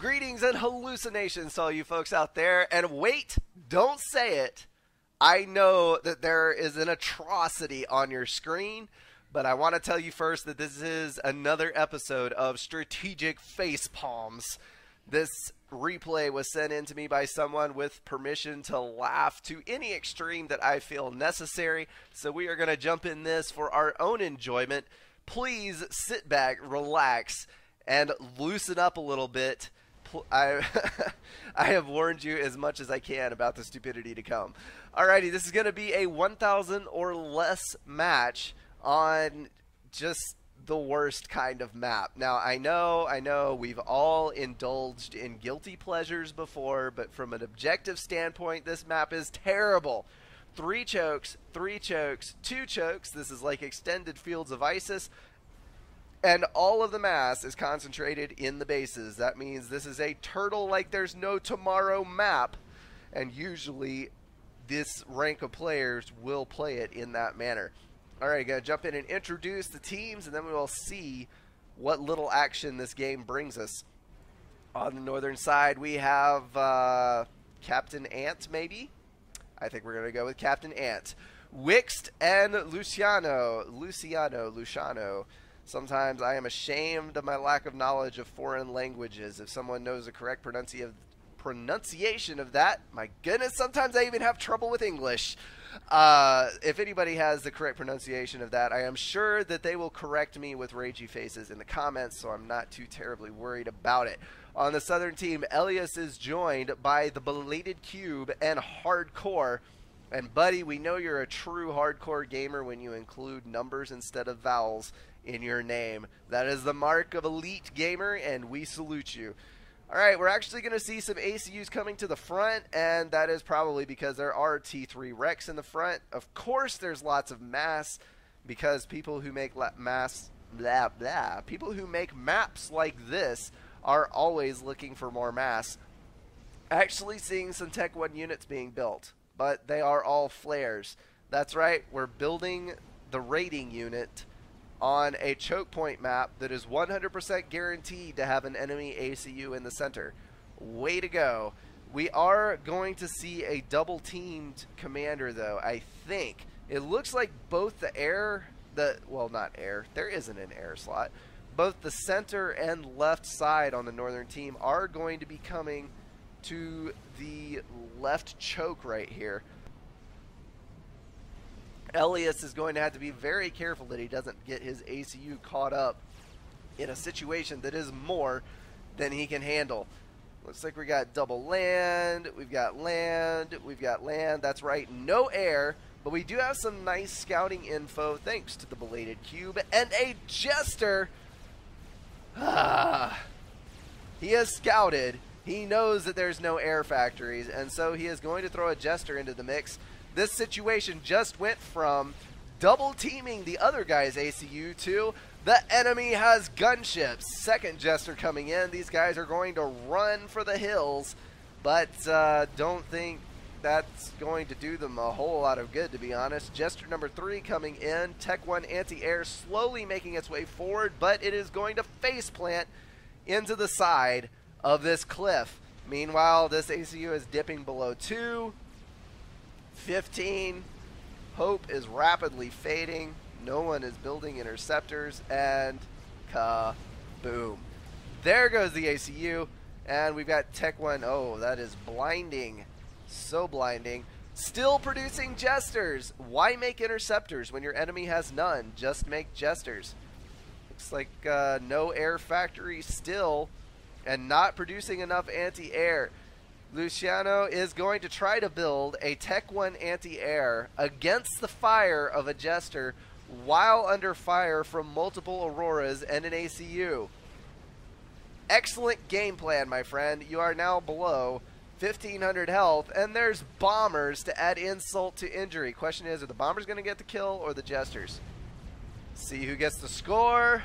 Greetings and hallucinations to all you folks out there. And wait, don't say it. I know that there is an atrocity on your screen, but I want to tell you first that this is another episode of Strategic Facepalms. This replay was sent in to me by someone with permission to laugh to any extreme that I feel necessary. So we are going to jump in this for our own enjoyment. Please sit back, relax, and loosen up a little bit. I have warned you as much as I can about the stupidity to come. Alrighty, this is going to be a 1,000 or less match on just the worst kind of map. Now, I know, we've all indulged in guilty pleasures before, but from an objective standpoint, this map is terrible. 3 chokes, 2 chokes. This is like extended fields of ISIS. And all of the mass is concentrated in the bases. That means this is a turtle like there's no tomorrow map. And usually this rank of players will play it in that manner. Alright, gonna jump in and introduce the teams, and then we will see what little action this game brings us. On the northern side, we have Captain Ant, maybe? I think we're gonna go with Captain Ant. Wixt and Luciano. Sometimes I am ashamed of my lack of knowledge of foreign languages. If someone knows the correct pronunciation of that, my goodness, sometimes I even have trouble with English. If anybody has the correct pronunciation of that, I am sure that they will correct me with ragey faces in the comments, so I'm not too terribly worried about it. On the southern team, Elias is joined by the Belated Cube and Hardcore. And buddy, we know you're a true hardcore gamer when you include numbers instead of vowels in your name. That is the mark of elite gamer, and we salute you. Alright, we're actually going to see some ACUs coming to the front, and that is probably because there are T3 wrecks in the front. Of course there's lots of mass, because people who make maps like this are always looking for more mass. Actually seeing some Tech 1 units being built, but they are all flares. That's right, we're building the raiding unit on a choke point map that is 100% guaranteed to have an enemy ACU in the center. Way to go. We are going to see a double teamed commander though, I think. It looks like both the air, well, not air, there isn't an air slot. Both the center and left side on the northern team are going to be coming to the left choke right here. Elias is going to have to be very careful that he doesn't get his ACU caught up in a situation that is more than he can handle. Looks like we got double land, we've got land, that's right, no air, but we do have some nice scouting info thanks to the Belated Cube and a Jester. He has scouted, he knows that there's no air factories, and so he is going to throw a Jester into the mix. This situation just went from double teaming the other guy's ACU to the enemy has gunships. Second Jester coming in. These guys are going to run for the hills, but don't think that's going to do them a whole lot of good, to be honest. Jester number 3 coming in. Tech 1 anti-air slowly making its way forward, but it is going to face plant into the side of this cliff. Meanwhile, this ACU is dipping below 2. 15. Hope is rapidly fading. No one is building interceptors, and kaboom. There goes the ACU, and we've got Tech 1. Oh, that is blinding. So blinding. Still producing Jesters. Why make interceptors when your enemy has none? Just make Jesters. Looks like no air factory still, and not producing enough anti-air. Luciano is going to try to build a Tech 1 anti-air against the fire of a Jester while under fire from multiple Auroras and an ACU. Excellent game plan, my friend. You are now below 1,500 health, and there's bombers to add insult to injury. Question is, are the bombers going to get the kill or the Jesters? See who gets the score.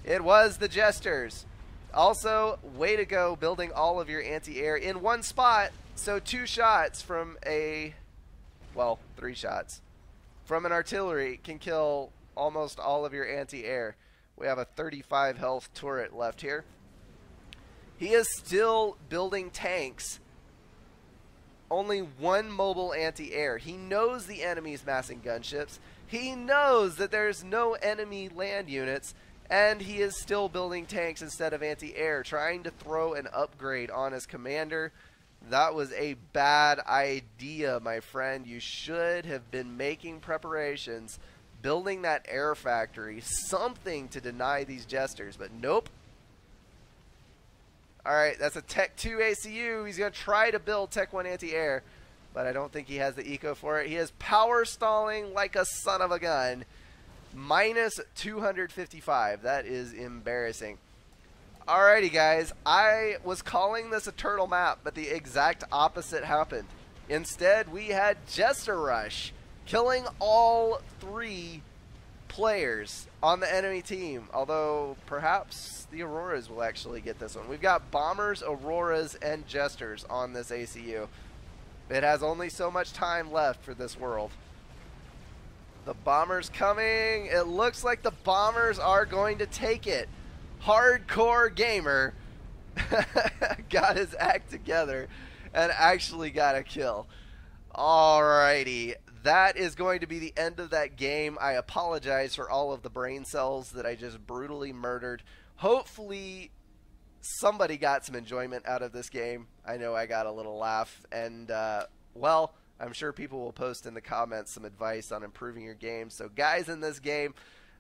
It was the Jesters. Also, way to go building all of your anti-air in one spot. So 2 shots from a, well, 3 shots from an artillery can kill almost all of your anti-air. We have a 35 health turret left here. He is still building tanks. Only one mobile anti-air. He knows the enemy's massing gunships. He knows that there's no enemy land units, and he is still building tanks instead of anti-air, trying to throw an upgrade on his commander. That was a bad idea, my friend. You should have been making preparations, building that air factory, something to deny these jesters, but nope. Alright, that's a Tech 2 ACU. He's going to try to build Tech 1 anti-air, but I don't think he has the eco for it. He is power stalling like a son of a gun. Minus 255. That is embarrassing. Alrighty, guys. I was calling this a turtle map, but the exact opposite happened. Instead, we had Jester Rush, killing all 3 players on the enemy team, although perhaps the Auroras will actually get this one. We've got Bombers, Auroras, and Jesters on this ACU. It has only so much time left for this world. The Bombers coming. It looks like the Bombers are going to take it. Hardcore Gamer got his act together and actually got a kill. Alrighty. That is going to be the end of that game. I apologize for all of the brain cells that I just brutally murdered. Hopefully somebody got some enjoyment out of this game. I know I got a little laugh, and well, I'm sure people will post in the comments some advice on improving your game. So guys, in this game,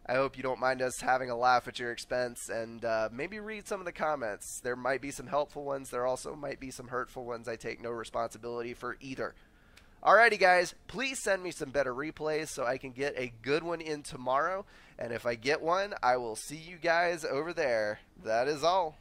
I hope you don't mind us having a laugh at your expense, and maybe read some of the comments. There might be some helpful ones. There also might be some hurtful ones. I take no responsibility for either. Alrighty, guys, please send me some better replays so I can get a good one in tomorrow. And if I get one, I will see you guys over there. That is all.